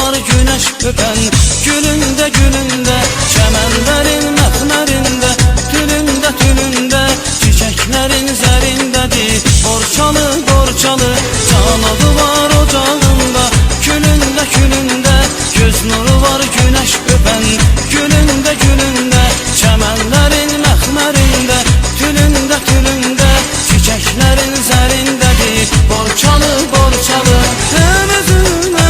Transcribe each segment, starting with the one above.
var güneş öpen. Gülünde gülünde, çemenlerin mehmerinde, tülünde tülünde, çiçeklerin zerindedir. Borçalı borçalı, canadı var ocağında. Gülünde gülünde, göz nuru var güneş öpen. Gülünde gülünde, çemenlerin mehmerinde, tülünde tülünde, çiçeklerin zerindedir. Borçalı borçalı, hem özüne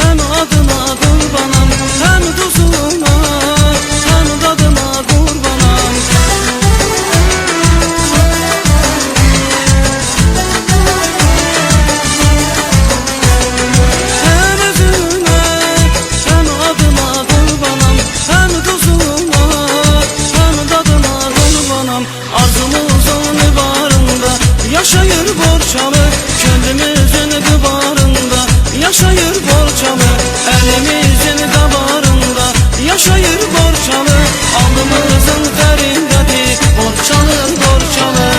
hem adına kurbanam, hem tuzuna hem tadına kurbanam. Hem özüne hem adına kurbanam, hem tuzuna hem tadına kurbanam. Arzumuzun ibarında yaşayır borçalı, gönlümüzün dibarında yaşayır borçalı, elimizin dabarında yaşayır borçalı, alnımızın terindedir borçalı borçalı.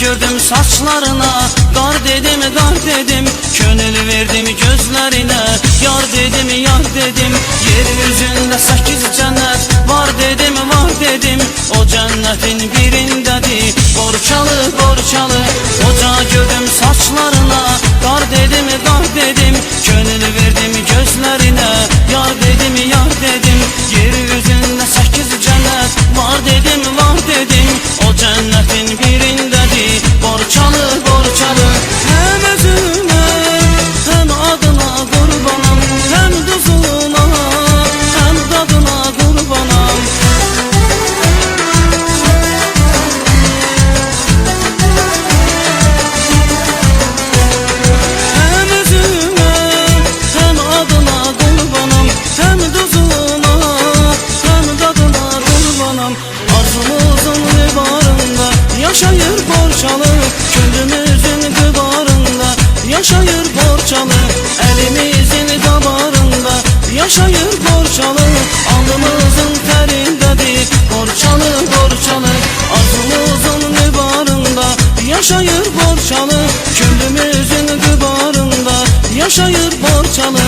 Gördüm saçlarına, dar dedim dar dedim, gönül verdim gözlerine, yar dedim yar dedim. Yeryüzünde 8 cennet var dedim var dedim, o cennetin birindedir borçalı borçalı. Oca gördüm saçlarına, dar dedim dar dedim, gönül verdim gözlerine, yar dedim yar dedim. Yeryüzünde 8 cennet var dedim var dedim, o cennetin birindedir borçalı borçalı. Hem özüne hem adına kurbanam, hem tuzuna hem tadına kurbanam. Hem özüne hem adına kurbanam, hem tuzuna hem tadına kurbanam. Arzumuzun ibarında yaşayır borçalı, gönlümüzün dibarında yaşayır borçalı, elimizin dabarında yaşayır borçalı, alnımızın terindedir borçalı borçalı. Arzumuzun dibarında yaşayır borçalı, gönlümüzün dibarında yaşayır borçalı,